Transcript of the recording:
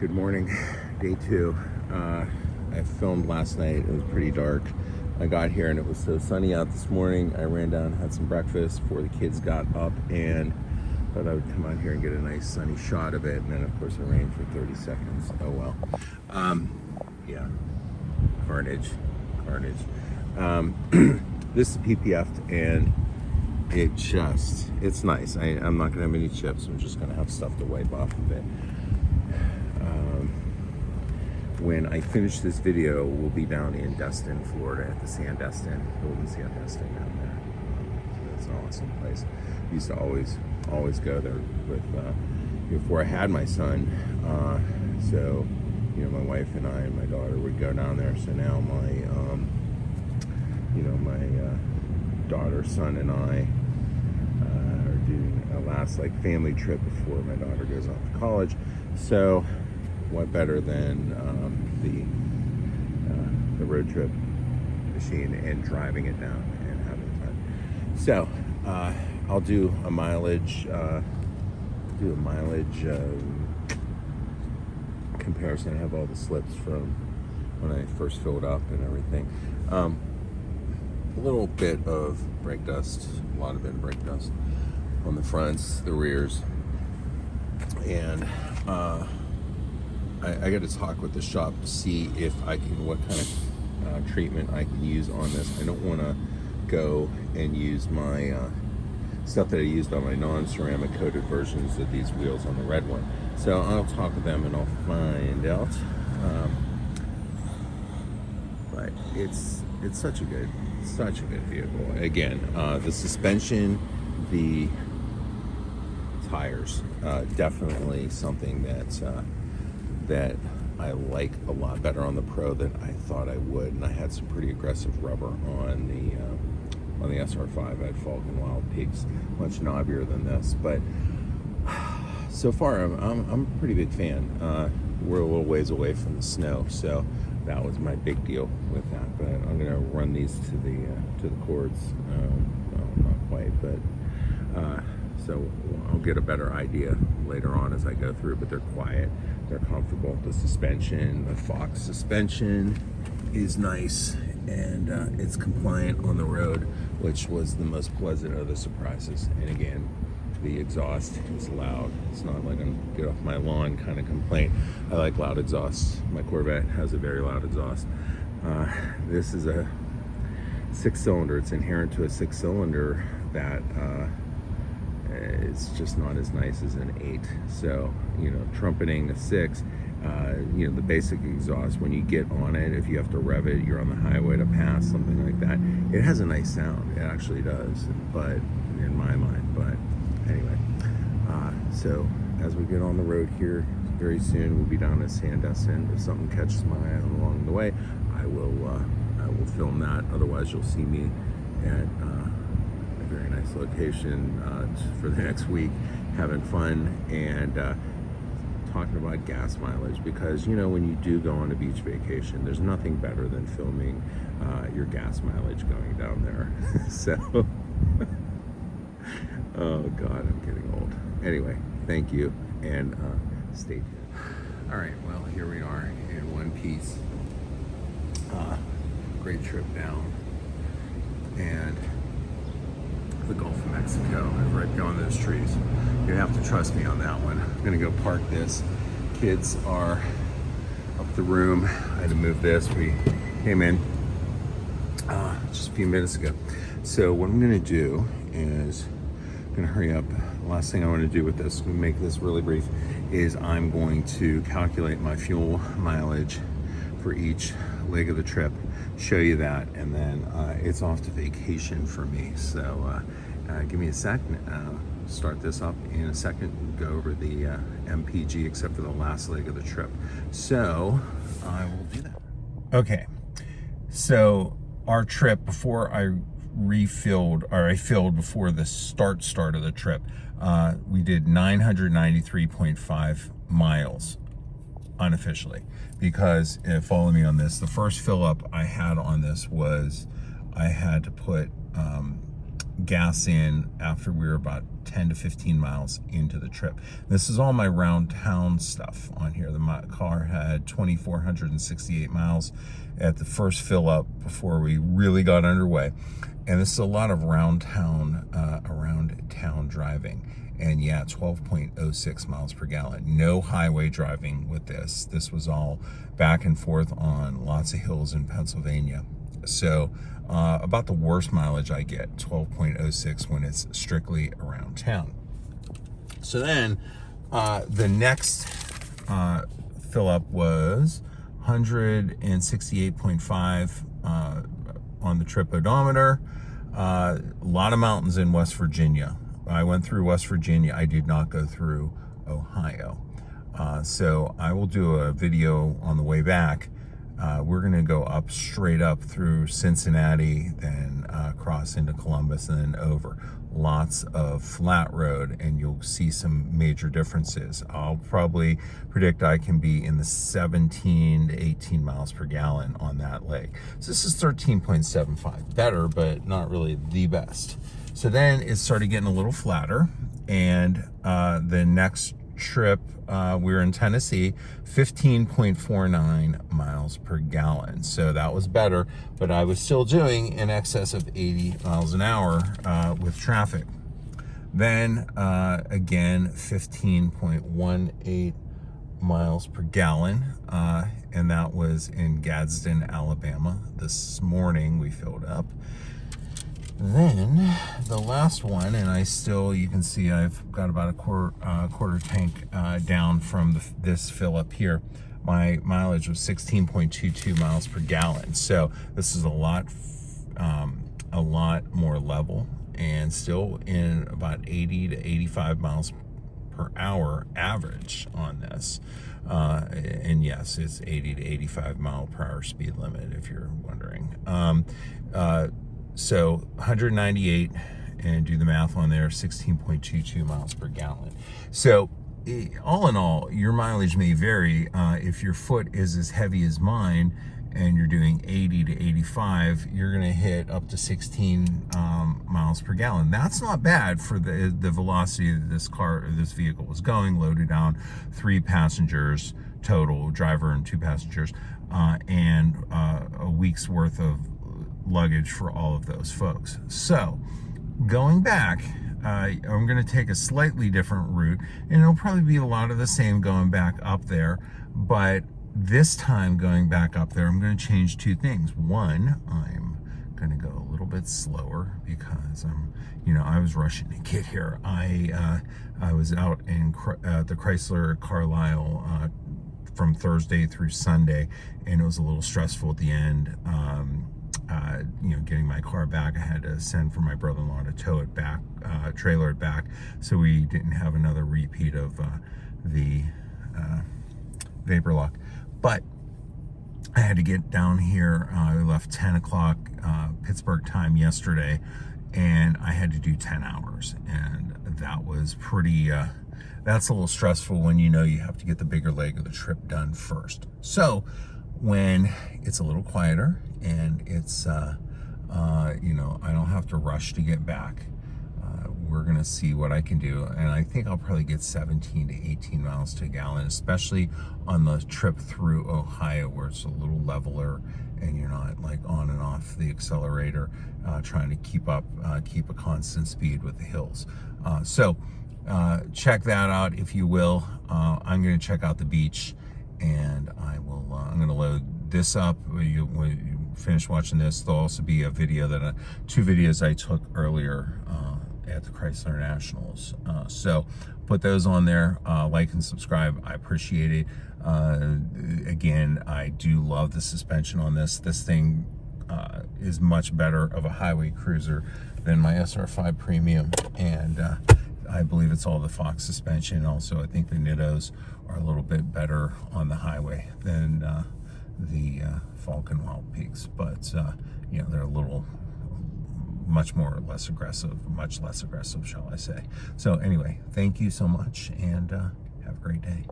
Good morning, day 2. I filmed last night. It was pretty dark. I got here and it was so sunny out this morning. I ran down, had some breakfast before the kids got up, and thought I would come out here and get a nice sunny shot of it. And then of course it rained for 30 seconds. Oh well. Yeah, carnage. This is PPF'd and it's nice. I'm not gonna have any chips. I'm just gonna have stuff to wipe off of it. When I finish this video, we'll be down in Destin, Florida at the Sand Destin, Golden Sand Destin down there. It's an awesome place. I used to always go there with, before I had my son. So, you know, my wife and I and my daughter would go down there. So now my, my daughter, son, and I are doing a last family trip before my daughter goes off to college. So what better than the road trip machine and driving it down and having fun. So I'll do a mileage comparison. I have all the slips from when I first filled up and everything. A little bit of brake dust, a lot of it brake dust on the fronts, the rears, and I got to talk with the shop to see if I can, what kind of treatment I can use on this. I don't want to go and use my stuff that I used on my non-ceramic coated versions of these wheels on the red one. So I'll talk with them and I'll find out. But it's such a good vehicle. Again, the suspension, the tires, definitely something that I like a lot better on the Pro than I thought I would. And I had some pretty aggressive rubber on the SR5. I had Falcon Wild Pigs, much knobbier than this. But so far, I'm a pretty big fan. We're a little ways away from the snow, so that was my big deal with that. But I'm gonna run these to the cords. Well, not quite, but so I'll get a better idea later on as I go through. But they're quiet, they're comfortable. The suspension, the Fox suspension, is nice, and it's compliant on the road, which was the most pleasant of the surprises. And again, the exhaust is loud. It's not like a get off my lawn kind of complaint. I like loud exhausts. My Corvette has a very loud exhaust. This is a 6-cylinder. It's inherent to a 6-cylinder that it's just not as nice as an 8. So, you know, trumpeting a 6, you know, the basic exhaust, when you get on it, if you have to rev it, you're on the highway to pass, something like that, it has a nice sound. It actually does, but in my mind. But anyway, so as we get on the road here, very soon we'll be down at Sand Destin. If something catches my eye along the way, I will film that. Otherwise, you'll see me at a very nice location for the next week, having fun and talking about gas mileage, because you know, when you do go on a beach vacation, there's nothing better than filming your gas mileage going down there. So oh God, I'm getting old. Anyway, thank you, and stay tuned. All right, well, here we are in one piece. Great trip down, and the Gulf of Mexico, right beyond those trees. You have to trust me on that one. I'm gonna go park this. Kids are up the room. I had to move this. We came in just a few minutes ago. So what I'm gonna do is I'm gonna hurry up. The last thing I want to do with this, I'm gonna make this really brief, is I'm going to calculate my fuel mileage for each leg of the trip, show you that, and then it's off to vacation for me. So give me a second. Start this up in a second, go over the MPG except for the last leg of the trip. So I will do that. Okay, so our trip, before I refilled, or I filled before the start of the trip, we did 993.5 miles unofficially, because follow me on this, the first fill up I had on this was I had to put gas in after we were about 10 to 15 miles into the trip. This is all my round town stuff on here. My car had 2,468 miles at the first fill up before we really got underway. And this is a lot of around town driving. And yeah, 12.06 miles per gallon. No highway driving with this. This was all back and forth on lots of hills in Pennsylvania. So about the worst mileage I get, 12.06 when it's strictly around town. So then the next fill up was 168.5 on the trip odometer. A lot of mountains in West Virginia. I went through West Virginia. I did not go through Ohio. So I will do a video on the way back. We're going to go straight up through Cincinnati, then cross into Columbus, and then over. Lots of flat road, and you'll see some major differences. I'll probably predict I can be in the 17 to 18 miles per gallon on that leg. So this is 13.75. Better, but not really the best. So then it started getting a little flatter, and the next trip, we were in Tennessee, 15.49 miles per gallon. So that was better, but I was still doing in excess of 80 miles an hour with traffic. Then again, 15.18 miles per gallon, and that was in Gadsden, Alabama. This morning we filled up. Then the last one, and you can see I've got about a quarter tank down from this fill up here. My mileage was 16.22 miles per gallon. So this is a lot more level, and still in about 80 to 85 miles per hour average on this. And yes, it's 80 to 85 mile per hour speed limit, if you're wondering. So 198, and do the math on there, 16.22 miles per gallon. So all in all, your mileage may vary. If your foot is as heavy as mine and you're doing 80 to 85, you're going to hit up to 16 miles per gallon. That's not bad for the velocity that this vehicle was going, loaded down, 3 passengers total, driver and 2 passengers, and a week's worth of luggage for all of those folks. So going back, I'm going to take a slightly different route, and it'll probably be a lot of the same going back up there, but this time going back up there, I'm going to change 2 things. One, I'm going to go a little bit slower because I was rushing to get here. I was out in the Chrysler Carlisle from Thursday through Sunday, and it was a little stressful at the end. Getting my car back, I had to send for my brother-in-law to tow it back, trailer it back, so we didn't have another repeat of the vapor lock. But I had to get down here. I left 10 o'clock Pittsburgh time yesterday, and I had to do 10 hours, and that was pretty that's a little stressful when you have to get the bigger leg of the trip done first. So when it's a little quieter and it's I don't have to rush to get back, we're gonna see what I can do, and I think I'll probably get 17 to 18 miles to a gallon, especially on the trip through Ohio, where it's a little leveler and you're not like on and off the accelerator trying to keep a constant speed with the hills. So check that out if you will. I'm going to check out the beach, and I'm going to load this up. When you finish watching this, there'll also be a video 2 videos I took earlier at the Chrysler Nationals. So put those on there. Like and subscribe. I appreciate it. Again, I do love the suspension on this. This thing is much better of a highway cruiser than my SR5 Premium, and I believe it's all the Fox suspension. Also, I think the Nittos are a little bit better on the highway than the Falcon Wild Peaks, but they're a little much less aggressive, shall I say. So anyway, thank you so much, and have a great day.